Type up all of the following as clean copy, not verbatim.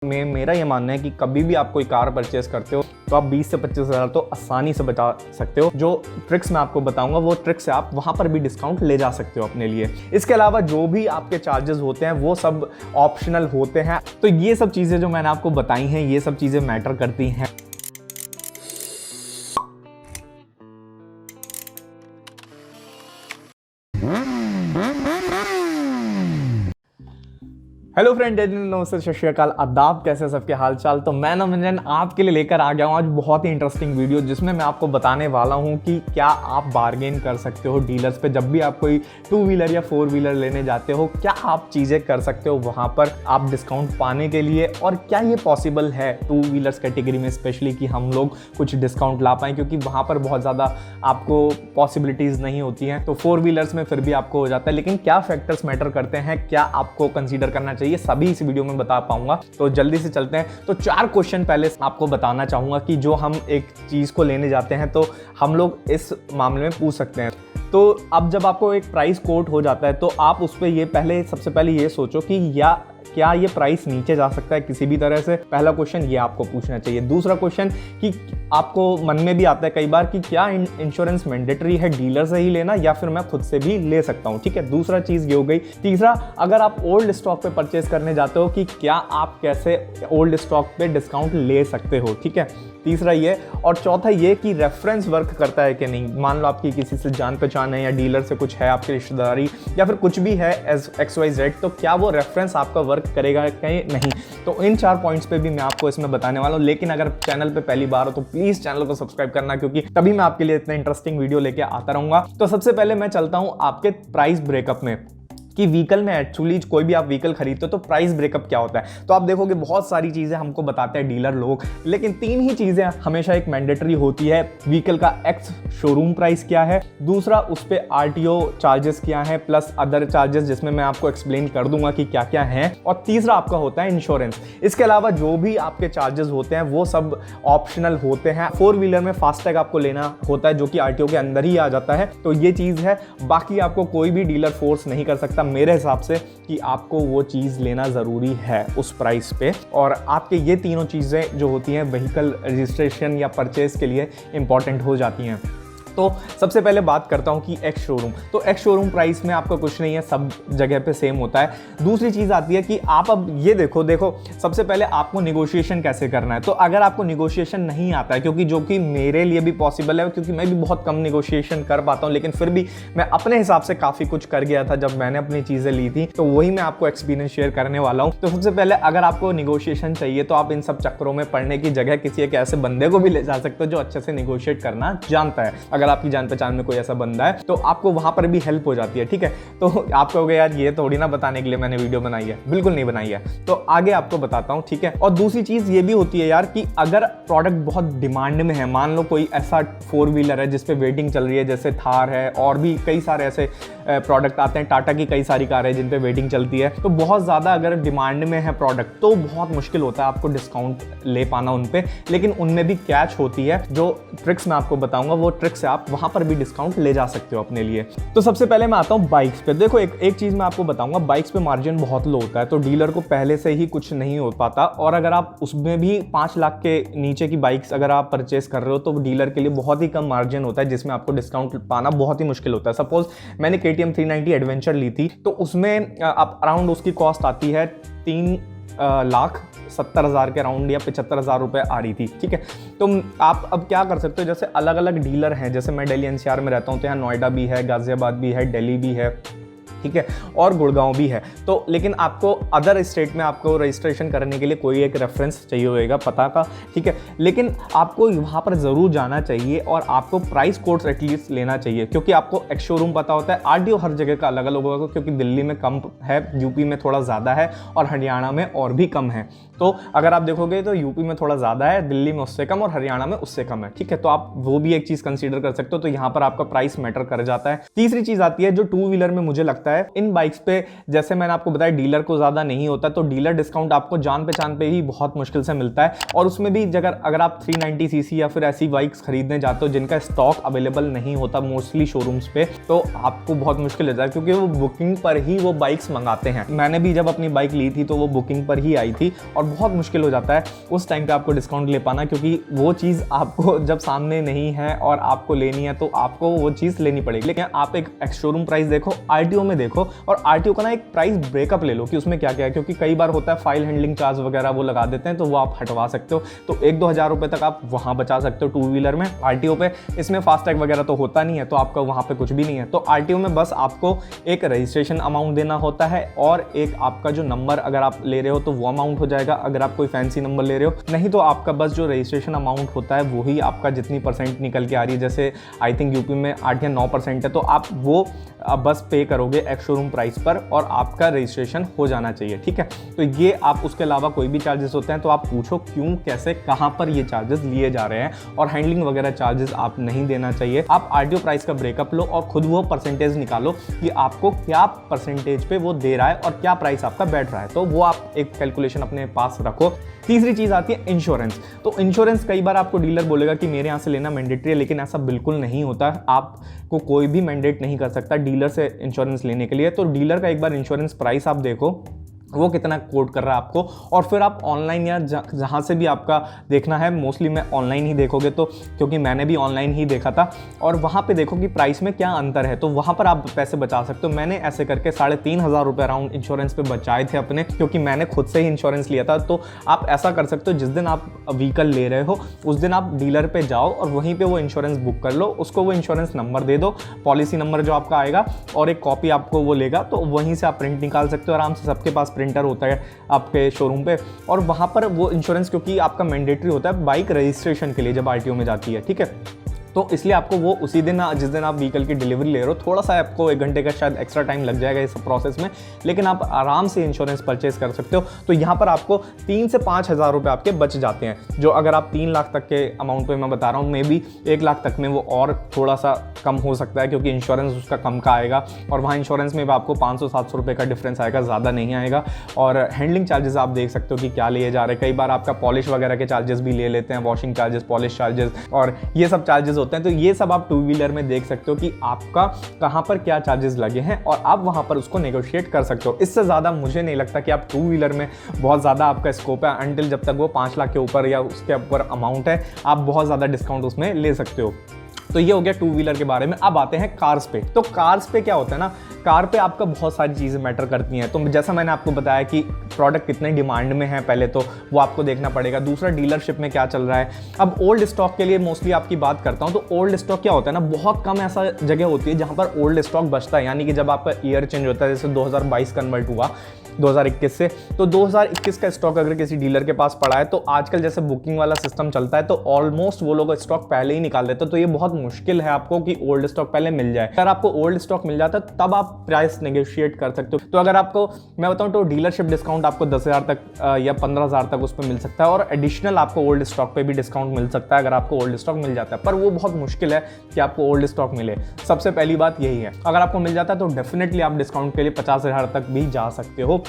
में मेरा ये मानना है कि कभी भी आप कोई कार परचेस करते हो तो आप 20 से 25 हज़ार तो आसानी से बचा सकते हो। जो ट्रिक्स मैं आपको बताऊंगा वो ट्रिक्स से आप वहां पर भी डिस्काउंट ले जा सकते हो अपने लिए। इसके अलावा जो भी आपके चार्जेस होते हैं वो सब ऑप्शनल होते हैं। तो ये सब चीज़ें जो मैंने आपको बताई हैं ये सब चीज़ें मैटर करती हैं। हेलो फ्रेंड, नमस्ते, सत श्री अकाल, आदाब। कैसे सबके हाल चाल। तो मैं नमन आपके लिए लेकर आ गया हूँ आज बहुत ही इंटरेस्टिंग वीडियो, जिसमें मैं आपको बताने वाला हूँ कि क्या आप बार्गेन कर सकते हो डीलर्स पे। जब भी आप कोई 2 व्हीलर या 4 व्हीलर लेने जाते हो, क्या आप चीज़ें कर सकते हो वहाँ पर आप डिस्काउंट पाने के लिए, और क्या ये पॉसिबल है 2 व्हीलर्स कैटेगरी में स्पेशली कि हम लोग कुछ डिस्काउंट ला पाएँ, क्योंकि वहाँ पर बहुत ज़्यादा आपको पॉसिबिलिटीज़ नहीं होती हैं। तो 4 व्हीलर्स में फिर भी आपको हो जाता है, लेकिन क्या फैक्टर्स मैटर करते हैं, क्या आपको कंसीडर करना चाहिए, ये सभी इस वीडियो में बता पाऊंगा। तो जल्दी से चलते हैं। तो 4 क्वेश्चन पहले आपको बताना चाहूंगा कि जो हम एक चीज को लेने जाते हैं तो हम लोग इस मामले में पूछ सकते हैं। तो अब जब आपको एक प्राइस कोट हो जाता है तो आप उस पर ये सबसे पहले ये सोचो कि क्या ये प्राइस नीचे जा सकता है किसी भी तरह से। पहला क्वेश्चन ये आपको पूछना चाहिए। दूसरा क्वेश्चन कि आपको मन में भी आता है कई बार कि क्या इंश्योरेंस मैंडेटरी है डीलर से ही लेना या फिर मैं खुद से भी ले सकता हूं। ठीक है, दूसरा चीज ये हो गई। तीसरा, अगर आप ओल्ड स्टॉक पे परचेस करने जाते हो कि क्या आप कैसे ओल्ड स्टॉक पे डिस्काउंट ले सकते हो। ठीक है, तीसरा ये। और चौथा ये कि रेफरेंस वर्क करता है कि नहीं। मान लो आपकी किसी से जान पहचान है या डीलर से कुछ है, आपकी रिश्तेदारी या फिर कुछ भी है एज XYZ, तो क्या वो रेफरेंस आपका वर्क करेगा कहीं नहीं। तो इन 4 पॉइंट्स पे भी मैं आपको इसमें बताने वाला हूँ। लेकिन अगर चैनल पे पहली बार हो तो प्लीज चैनल को सब्सक्राइब करना, क्योंकि तभी मैं आपके लिए इतना इंटरेस्टिंग वीडियो लेके आता रहूंगा। तो सबसे पहले मैं चलता हूँ आपके प्राइस ब्रेकअप में कि व्हीकल में एक्चुअली कोई भी आप व्हीकल खरीदते हो तो प्राइस ब्रेकअप क्या होता है। तो आप देखोगे बहुत सारी चीजें हमको बताते हैं डीलर लोग, लेकिन 3 ही चीजें हमेशा एक मैंडेटरी होती है। व्हीकल का एक्स शोरूम प्राइस क्या है, दूसरा उस पे RTO चार्जेस क्या है, प्लस अदर चार्जेस जिसमें मैं आपको एक्सप्लेन कर दूंगा कि क्या क्या है, और तीसरा आपका होता है इंश्योरेंस। इसके अलावा जो भी आपके चार्जेस होते हैं वो सब ऑप्शनल होते हैं। 4 व्हीलर में फास्टैग आपको लेना होता है जो कि RTO के अंदर ही आ जाता है। तो ये चीज है, बाकी आपको कोई भी डीलर फोर्स नहीं कर सकता मेरे हिसाब से कि आपको वो चीज़ लेना ज़रूरी है उस प्राइस पे। और आपके ये तीनों चीज़ें जो होती हैं व्हीकल रजिस्ट्रेशन या परचेज के लिए इंपॉर्टेंट हो जाती हैं। तो सबसे पहले बात करता हूं कि एक्स शोरूम। तो एक्स शोरूम प्राइस में आपका कुछ नहीं है, सब जगह पे सेम होता है। दूसरी चीज़ आती है कि आप अब ये देखो सबसे पहले आपको निगोशिएशन कैसे करना है। तो अगर आपको निगोशिएशन नहीं आता है, क्योंकि जो कि मेरे लिए भी पॉसिबल है, क्योंकि मैं भी बहुत कम निगोशिएशन कर पाता हूं, लेकिन फिर भी मैं अपने हिसाब से काफ़ी कुछ कर गया था जब मैंने अपनी चीज़ें ली थी, तो वही मैं आपको एक्सपीरियंस शेयर करने वाला हूँ। तो सबसे पहले अगर आपको निगोशिएशन चाहिए तो आप इन सब चक्करों में पड़ने की जगह किसी एक ऐसे बंदे को भी ले जा सकते हो जो अच्छे से निगोशिएट करना जानता है। अगर आपकी जान पहचान में कोई ऐसा बंदा है तो आपको वहां पर भी हेल्प हो जाती है। ठीक है, तो आप कहोगे यार ये थोड़ी ना बताने के लिए मैंने वीडियो बनाई है। बिल्कुल नहीं बनाई है, तो आगे आपको बताता हूं। ठीक है, और दूसरी चीज ये भी होती है यार कि अगर प्रोडक्ट बहुत डिमांड में है, मान लो कोई ऐसा 4 व्हीलर है जिसपे वेटिंग चल रही है, जैसे थार है और भी कई सारे ऐसे प्रोडक्ट आते हैं, टाटा की कई सारी कारें जिन पे वेटिंग चलती है, तो बहुत ज्यादा अगर डिमांड में है प्रोडक्ट तो बहुत मुश्किल होता है आपको डिस्काउंट ले पाना उन पे। लेकिन उनमें भी कैच होती है। जो ट्रिक्स मैं आपको बताऊंगा वो ट्रिक्स से आप वहां पर भी डिस्काउंट ले जा सकते हो अपने लिए। तो सबसे पहले मैं आता हूं बाइक्स पे। देखो एक चीज मैं आपको बताऊंगा, बाइक्स पे मार्जिन बहुत लो होता है, तो डीलर को पहले से ही कुछ नहीं हो पाता। और अगर आप उसमें भी 5 लाख के नीचे की बाइक्स अगर आप परचेस कर रहे हो तो डीलर के लिए बहुत ही कम मार्जिन होता है, जिसमें आपको डिस्काउंट पाना बहुत ही मुश्किल होता है। सपोज मैंने KTM 390 एडवेंचर ली थी, तो उसमें अराउंड उसकी कॉस्ट आती है 3,70,000 के अराउंड या 75,000 रुपये आ रही थी। ठीक है, तो आप अब क्या कर सकते हो, जैसे अलग अलग डीलर हैं, जैसे मैं दिल्ली NCR में रहता हूँ तो यहाँ नोएडा भी है, गाजियाबाद भी है, दिल्ली भी है, ठीक है, और गुड़गांव भी है। तो लेकिन आपको अदर स्टेट में आपको रजिस्ट्रेशन करने के लिए कोई एक रेफरेंस चाहिए होगा पता का। ठीक है, लेकिन आपको वहाँ पर ज़रूर जाना चाहिए और आपको प्राइस कोड्स एटलीस्ट लेना चाहिए, क्योंकि आपको एक्स शोरूम पता होता है। RTO हर जगह का अलग अलग होगा, क्योंकि दिल्ली में कम है, यूपी में थोड़ा ज़्यादा है और हरियाणा में और भी कम है। तो अगर आप देखोगे तो यूपी में थोड़ा ज़्यादा है, दिल्ली में उससे कम और हरियाणा में उससे कम है। ठीक है, तो आप वो भी एक चीज़ कंसीडर कर सकते हो। तो यहाँ पर आपका प्राइस मैटर कर जाता है। तीसरी चीज़ आती है जो 2 व्हीलर में मुझे लगता होता है इन बाइक्स पे, जैसे मैंने आपको बताया डीलर को ज़्यादा नहीं होता, तो डीलर डिस्काउंट आपको जान पहचान पे ही बहुत मुश्किल से मिलता है। और उसमें भी अगर आप 390 सीसी या फिर ऐसी बाइक्स खरीदने जाते हो जिनका स्टॉक अवेलेबल नहीं होता मोस्टली शोरूम्स पे, तो आपको बहुत मुश्किल हो जाता है, क्योंकि वो बुकिंग पर ही वो बाइक्स मंगाते हैं। मैंने भी जब अपनी बाइक ली थी तो वो बुकिंग पर ही आई थी, और बहुत मुश्किल हो जाता है उस टाइम पे आपको डिस्काउंट ले पाना, क्योंकि वो चीज़ आपको जब सामने नहीं है और आपको लेनी है तो आपको वो चीज़ लेनी पड़ेगी। लेकिन आप एक शोरूम प्राइस देखो, आरटीओ में देखो, और आरटीओ का ना एक प्राइस ब्रेकअप ले लो कि उसमें क्या क्या है, क्योंकि कई बार होता है फाइल हैंडलिंग चार्ज वगैरह वो लगा देते हैं, तो वो आप हटवा सकते हो। तो 1-2 हज़ार रुपए तक आप वहां बचा सकते हो टू व्हीलर में आरटीओ पे। इसमें फास्टैग वगैरह तो होता नहीं है, तो आपका वहां पे कुछ भी नहीं है। तो आरटीओ में बस आपको एक रजिस्ट्रेशन अमाउंट देना होता है, और एक आपका जो नंबर अगर आप ले रहे हो तो वो अमाउंट हो जाएगा, अगर आप कोई फैंसी नंबर ले रहे हो। नहीं तो आपका बस जो रजिस्ट्रेशन अमाउंट होता है वही आपका जितनी परसेंट निकल के आ रही है, जैसे आई थिंक यूपी में 8 या 9% है, तो आप वो बस पे करोगे एक्स शोरूम प्राइस पर और आपका रजिस्ट्रेशन हो जाना चाहिए। ठीक है, तो ये आप उसके अलावा कोई भी चार्जेस होते हैं तो आप पूछो क्यों, कैसे, कहाँ पर ये चार्जेस लिए जा रहे हैं, और हैंडलिंग वगैरह चार्जेस आप नहीं देना चाहिए। आप आरटीओ प्राइस का ब्रेकअप लो और खुद वो परसेंटेज निकालो कि आपको क्या परसेंटेज पे वो दे रहा है और क्या प्राइस आपका बैठ रहा है, तो वो आप एक कैलकुलेशन अपने पास रखो। तीसरी चीज़ आती है इंश्योरेंस। तो इंश्योरेंस कई बार आपको डीलर बोलेगा कि मेरे यहाँ से लेना मैंडेटरी है, लेकिन ऐसा बिल्कुल नहीं होता। आपको कोई भी मैंडेट नहीं कर सकता डीलर से इंश्योरेंस लेने के लिए। तो डीलर का एक बार इंश्योरेंस प्राइस आप देखो वो कितना कोट कर रहा है आपको, और फिर आप ऑनलाइन या जहाँ से भी आपका देखना है, मोस्टली मैं ऑनलाइन ही देखोगे, तो क्योंकि मैंने भी ऑनलाइन ही देखा था, और वहाँ पे देखो कि प्राइस में क्या अंतर है, तो वहाँ पर आप पैसे बचा सकते हो। मैंने ऐसे करके 3,500 रुपये अराउंड इंश्योरेंस पे बचाए थे अपने, क्योंकि मैंने खुद से ही इंश्योरेंस लिया था। तो आप ऐसा कर सकते हो, जिस दिन आप व्हीकल ले रहे हो उस दिन आप डीलर पर जाओ और वहीं पर वो इंश्योरेंस बुक कर लो, उसको वो इंश्योरेंस नंबर दे दो, पॉलिसी नंबर जो आपका आएगा, और एक कॉपी आपको वो लेगा, तो वहीं से आप प्रिंट निकाल सकते हो आराम से। सबके पास प्रिंटर होता है आपके शोरूम पे, और वहां पर वो इंश्योरेंस क्योंकि आपका मैंडेटरी होता है बाइक रजिस्ट्रेशन के लिए जब आरटीओ में जाती है। ठीक है, तो इसलिए आपको वो उसी दिन जिस दिन आप व्हीकल की डिलीवरी ले रहे हो, थोड़ा सा आपको 1 घंटे का शायद एक्स्ट्रा टाइम लग जाएगा इस प्रोसेस में, लेकिन आप आराम से इंश्योरेंस परचेज कर सकते हो। तो यहाँ पर आपको 3 से 5 हज़ार रुपये आपके बच जाते हैं, जो अगर आप 3 लाख तक के अमाउंट पे मैं बता रहा हूँ, मे बी 1 लाख तक में वो और थोड़ा सा कम हो सकता है, क्योंकि इंश्योरेंस उसका कम का आएगा, और वहाँ इंश्योरेंस में भी आपको 500-700 रुपये का डिफरेंस आएगा, ज़्यादा नहीं आएगा। और हैंडलिंग चार्जेस आप देख सकते हो कि क्या लिए जा रहे हैं। कई बार आपका पॉलिश वगैरह के चार्जेस भी ले लेते हैं, वॉशिंग चार्जेस, पॉलिश चार्जेस, और ये सब चार्जेस होते हैं। तो ये सब टू व्हीलर में देख सकते हो कि आपका कहां पर क्या चार्जेस लगे हैं, और आप वहां पर उसको नेगोशिएट कर सकते हो। इससे ज्यादा मुझे नहीं लगता कि आप टू व्हीलर में बहुत ज्यादा आपका स्कोप है, अंटिल जब तक वो 5 लाख के ऊपर या उसके ऊपर अमाउंट है, आप बहुत ज्यादा डिस्काउंट उसमें ले सकते हो। तो ये हो गया टू व्हीलर के बारे में। अब आते हैं कार्स पे। तो कार्स पे क्या होता है ना, कार पे आपका बहुत सारी चीज़ें मैटर करती हैं। तो जैसा मैंने आपको बताया कि प्रोडक्ट कितने डिमांड में है, पहले तो वो आपको देखना पड़ेगा। दूसरा, डीलरशिप में क्या चल रहा है। अब ओल्ड स्टॉक के लिए मोस्टली आपकी बात करता हूँ, तो ओल्ड स्टॉक क्या होता है ना, बहुत कम ऐसा जगह होती है जहाँ पर ओल्ड स्टॉक बचता है, यानी कि जब आपका ईयर चेंज होता है, जैसे 2022 कन्वर्ट हुआ 2021 से, तो 2021 का स्टॉक अगर किसी डीलर के पास पड़ा है, तो आजकल जैसे बुकिंग वाला सिस्टम चलता है, तो ऑलमोस्ट वो लोग स्टॉक पहले ही निकाल देते हैं। तो ये बहुत मुश्किल है आपको कि ओल्ड स्टॉक पहले मिल जाए। अगर आपको ओल्ड स्टॉक मिल जाता है तब आप प्राइस नेगोशिएट कर सकते हो। तो अगर आपको मैं बताऊं तो डीलरशिप डिस्काउंट आपको 10,000 तक या 15,000 तक उस पर मिल सकता है, और एडिशनल आपको ओल्ड स्टॉक पे भी डिस्काउंट मिल सकता है अगर आपको ओल्ड स्टॉक मिल जाता है। पर वो बहुत मुश्किल है कि आपको ओल्ड स्टॉक मिले। सबसे पहली बात यही है, अगर आपको मिल जाता है तो डेफिनेटली आप डिस्काउंट के लिए 50,000 तक भी जा सकते हो,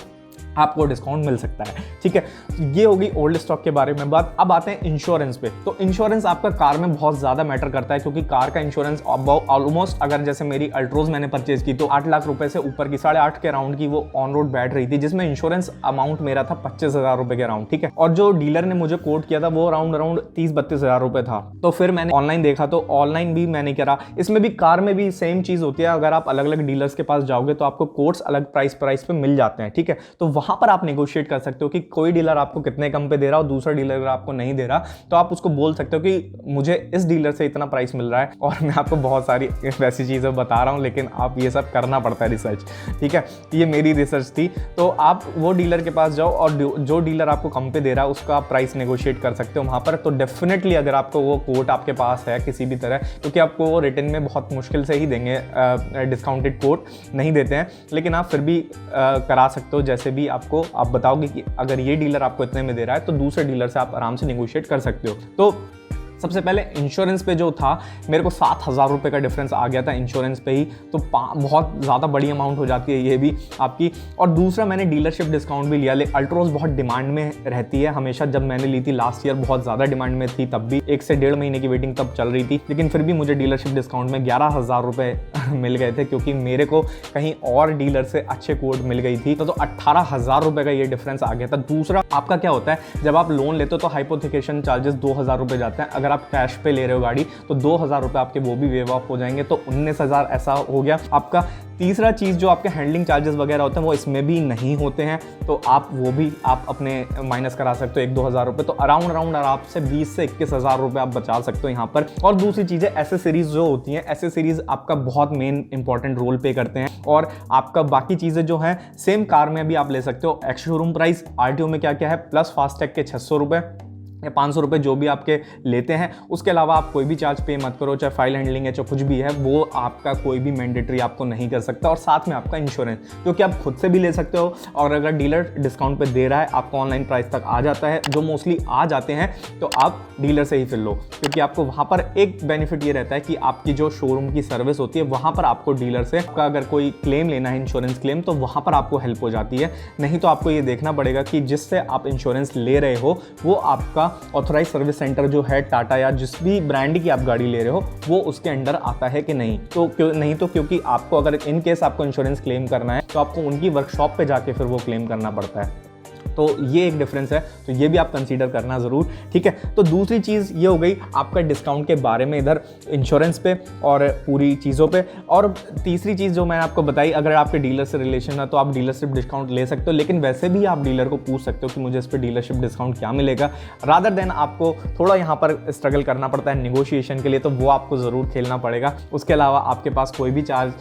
आपको डिस्काउंट मिल सकता है। ठीक है, ये होगी ओल्ड स्टॉक के बारे में बात। अब आते हैं इंश्योरेंस पे। तो इंश्योरेंस आपका कार में बहुत ज़्यादा मैटर करता है, क्योंकि कार का इंश्योरेंस ऑलमोस्ट, अगर जैसे मेरी अल्ट्रोज मैंने परचेज की तो 8 लाख रुपए से ऊपर की, 8.5 के राउंड की वो ऑन रोड बैठ रही थी, जिसमें इंश्योरेंस अमाउंट मेरा था 25,000 रुपए के राउंड। ठीक है, और जो डीलर ने मुझे कोट किया था वो अराउंड 30-32 रुपए था। तो फिर मैंने ऑनलाइन देखा, तो ऑनलाइन भी मैंने करा। इसमें भी कार में भी सेम चीज़ होती है, अगर आप अलग अलग डीलर्स के पास जाओगे तो आपको कोट्स अलग प्राइस पे मिल जाते हैं। ठीक है, तो वहां पर आप नेगोशिएट कर सकते हो कि कोई डीलर आपको कितने कम पे दे रहा हो, दूसरा डीलर अगर आपको नहीं दे रहा तो आप उसको बोल सकते हो कि मुझे इस डीलर से इतना प्राइस मिल रहा है। और मैं आपको बहुत सारी वैसी चीज़ें बता रहा हूँ, लेकिन आप ये सब करना पड़ता है रिसर्च। ठीक है, ये मेरी रिसर्च थी। तो आप वो डीलर के पास जाओ और जो डीलर आपको कम पे दे रहा है उसका प्राइस नेगोशिएट कर सकते हो वहाँ पर। तो डेफिनेटली अगर आपको वो कोट आपके पास है किसी भी तरह, क्योंकि आपको वो रिटर्न में बहुत मुश्किल से ही देंगे, डिस्काउंटेड कोट नहीं देते हैं, लेकिन आप फिर भी करा सकते हो। जैसे भी आपको आप बताओगे कि अगर ये डीलर आपको इतने में दे रहा है तो दूसरे डीलर से आप आराम से नेगोशिएट कर सकते हो। तो सबसे पहले इंश्योरेंस पे जो था मेरे को 7,000 रुपये का डिफरेंस आ गया था इंश्योरेंस पे ही, तो बहुत ज़्यादा बड़ी अमाउंट हो जाती है ये भी आपकी। और दूसरा मैंने डीलरशिप डिस्काउंट भी लिया। अल्ट्रोज बहुत डिमांड में रहती है हमेशा, जब मैंने ली थी लास्ट ईयर बहुत ज़्यादा डिमांड में थी, तब भी 1 से 1.5 महीने की वेटिंग तब चल रही थी, लेकिन फिर भी मुझे डीलरशिप डिस्काउंट में 11,000 रुपये मिल गए थे, क्योंकि मेरे को कहीं और डीलर से अच्छे कोड मिल गई थी। तो 18,000 रुपये का ये डिफरेंस आ गया था। दूसरा आपका क्या होता है, जब आप लोन लेते हो तो हाइपोथिकेशन चार्जेस 2,000 रुपये जाते हैं। अगर आप कैश पे ले रहे हो गाड़ी तो 2,000 रुपये आपके वो भी वेव ऑफ हो जाएंगे, तो 19,000 ऐसा हो गया आपका। तीसरा चीज़ जो आपके हैंडलिंग चार्जेस वगैरह होते हैं वो इसमें भी नहीं होते हैं, तो आप वो भी आप अपने माइनस करा सकते हो 1-2 हज़ार रुपये, तो अराउंड आराम से 20 से 21,000 रुपये आप बचा सकते हो यहाँ पर। और दूसरी चीज़ें एसेसरीज जो होती हैं, एसेसरीज आपका बहुत मेन इंपॉर्टेंट रोल प्ले करते हैं। और आपका बाकी चीज़ें जो हैं सेम कार में भी आप ले सकते हो। एक्स शोरूम प्राइस आरटीओ में क्या क्या है, प्लस फास्टैग के 600 रुपये या 500 रुपये जो भी आपके लेते हैं, उसके अलावा आप कोई भी चार्ज पे मत करो, चाहे फाइल हैंडलिंग है चाहे कुछ भी है, वो आपका कोई भी मैंडेटरी आपको नहीं कर सकता। और साथ में आपका इंश्योरेंस जो कि आप खुद से भी ले सकते हो, और अगर डीलर डिस्काउंट पे दे रहा है आपको ऑनलाइन प्राइस तक आ जाता है, जो मोस्टली आ जाते हैं, तो आप डीलर से ही फिर लो, क्योंकि आपको वहाँ पर एक बेनिफिट ये रहता है कि आपकी जो शोरूम की सर्विस होती है वहाँ पर आपको डीलर से आपका अगर कोई क्लेम लेना है, इंश्योरेंस क्लेम, तो वहाँ पर आपको हेल्प हो जाती है। नहीं तो आपको ये देखना पड़ेगा कि जिससे आप इंश्योरेंस ले रहे हो वो आपका ऑथराइज सर्विस सेंटर जो है टाटा या जिस भी ब्रांड की आप गाड़ी ले रहे हो वो उसके अंडर आता है कि नहीं। तो क्योंकि आपको अगर इन केस आपको इंश्योरेंस क्लेम करना है तो आपको उनकी वर्कशॉप पे जाके फिर वो क्लेम करना पड़ता है। तो ये एक डिफरेंस है, तो ये भी आप कंसीडर करना ज़रूर, ठीक है। तो दूसरी चीज़ ये हो गई आपका डिस्काउंट के बारे में इधर इंश्योरेंस पे और पूरी चीज़ों पे। और तीसरी चीज़ जो मैंने आपको बताई, अगर आपके डीलर से रिलेशन है तो आप डीलरशिप डिस्काउंट ले सकते हो, लेकिन वैसे भी आप डीलर को पूछ सकते हो कि मुझे इस पर डीलरशिप डिस्काउंट क्या मिलेगा। रादर देन आपको थोड़ा यहाँ पर स्ट्रगल करना पड़ता है निगोशिएशन के लिए, तो वो आपको ज़रूर खेलना पड़ेगा। उसके अलावा आपके पास कोई भी चार्ज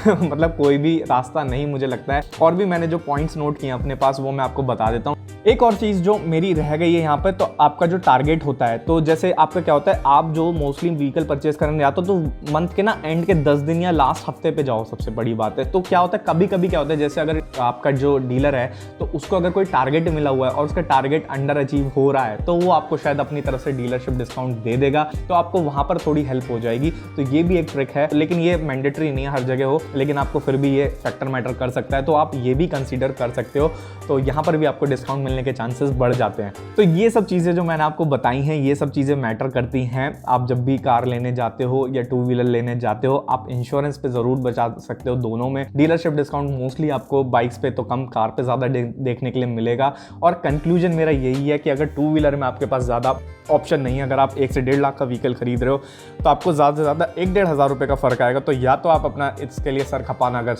मतलब कोई भी रास्ता नहीं मुझे लगता है। और भी मैंने जो पॉइंट्स नोट किए अपने पास वो मैं आपको बता देता हूँ। एक और चीज़ जो मेरी रह गई है यहाँ पे, तो आपका जो टारगेट होता है, तो जैसे आपका क्या होता है, आप जो मोस्टली व्हीकल परचेज करने जाते हो तो मंथ के ना एंड के 10 दिन या लास्ट हफ्ते पे जाओ, सबसे बड़ी बात है। तो क्या होता है, कभी कभी क्या होता है, जैसे अगर आपका जो डीलर है तो उसको अगर कोई टारगेट मिला हुआ है और उसका टारगेट अंडर अचीव हो रहा है, तो वो आपको शायद अपनी तरफ से डीलरशिप डिस्काउंट दे देगा, तो आपको वहाँ पर थोड़ी हेल्प हो जाएगी। तो ये भी एक ट्रिक है, लेकिन ये मैंडेटरी नहीं है हर जगह हो, लेकिन आपको फिर भी ये फैक्टर मैटर कर सकता है, तो आप ये भी कंसिडर कर सकते हो। तो यहाँ पर भी आपको डिस्काउंट मिलने के चांसेस बढ़ जाते हैं। तो ये सब चीज़ें जो मैंने आपको बताई हैं, ये सब चीज़ें मैटर करती हैं। आप जब भी कार लेने जाते हो या 2 व्हीलर लेने जाते हो, आप इंश्योरेंस पे ज़रूर बचा सकते हो दोनों में। डीलरशिप डिस्काउंट मोस्टली आपको बाइक्स पे तो कम, कार पे ज़्यादा देखने के लिए मिलेगा। और कंक्लूजन मेरा यही है कि अगर 2 व्हीलर में आपके पास ज़्यादा ऑप्शन नहीं है, अगर आप 1 से 1.5 लाख का व्हीकल खरीद रहे हो तो आपको ज़्यादा से ज़्यादा 1-1.5 हज़ार रुपये का फ़र्क आएगा। तो या तो आप अपना इसके लिए सर खपाना अगर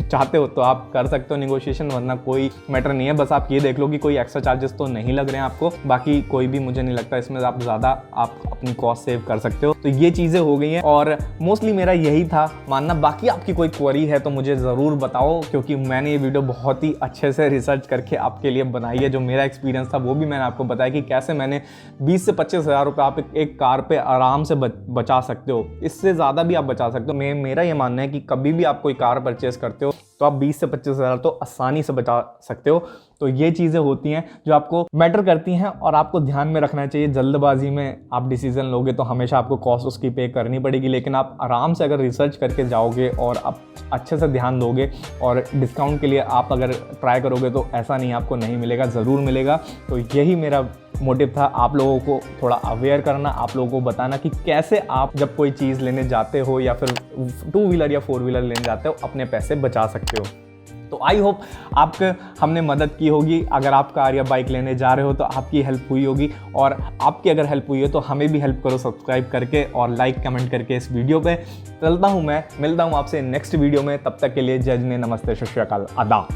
चाहते हो तो आप कर सकते हो निगोशिएशन, वरना कोई मैटर नहीं है। बस आप ये देख लो कि कोई एक्स्ट्रा चार्जेस तो नहीं लग रहे हैं आपको, बाकी कोई भी मुझे नहीं लगता इसमें आप ज़्यादा आप अपनी कॉस्ट सेव कर सकते हो। तो ये चीज़ें हो गई हैं और मोस्टली मेरा यही था मानना। बाकी आपकी कोई क्वेरी है तो मुझे ज़रूर बताओ, क्योंकि मैंने ये वीडियो बहुत ही अच्छे से रिसर्च करके आपके लिए बनाई है। जो मेरा एक्सपीरियंस था वो भी मैंने आपको बताया कि कैसे मैंने 20 से 25 हज़ार रुपये आप एक कार पे आराम से बचा सकते हो, इससे ज़्यादा भी आप बचा सकते हो। मेरा ये मानना है कि कभी भी आप कोई कार परचेस करते हो तो आप 20 से 25 हज़ार तो आसानी से बचा सकते हो। तो ये चीज़ें होती हैं जो आपको मैटर करती हैं और आपको ध्यान में रखना चाहिए। जल्दबाजी में आप डिसीजन लोगे तो हमेशा आपको कॉस्ट उसकी पे करनी पड़ेगी, लेकिन आप आराम से अगर रिसर्च करके जाओगे और आप अच्छे से ध्यान दोगे और डिस्काउंट के लिए आप अगर ट्राई करोगे तो ऐसा नहीं आपको नहीं मिलेगा, ज़रूर मिलेगा। तो यही मेरा मोटिव था, आप लोगों को थोड़ा अवेयर करना, आप लोगों को बताना कि कैसे आप जब कोई चीज़ लेने जाते हो या फिर 2 व्हीलर या 4 व्हीलर लेने जाते हो अपने पैसे बचा सकते हो। तो आई होप आपको हमने मदद की होगी। अगर आप कार या बाइक लेने जा रहे हो तो आपकी हेल्प हुई होगी, और आपकी अगर हेल्प हुई है तो हमें भी हेल्प करो सब्सक्राइब करके और लाइक कमेंट करके इस वीडियो पे। चलता हूँ मैं, मिलता हूँ आपसे नेक्स्ट वीडियो में। तब तक के लिए जय जिने, नमस्ते, सत श्री अकाल, आदाब।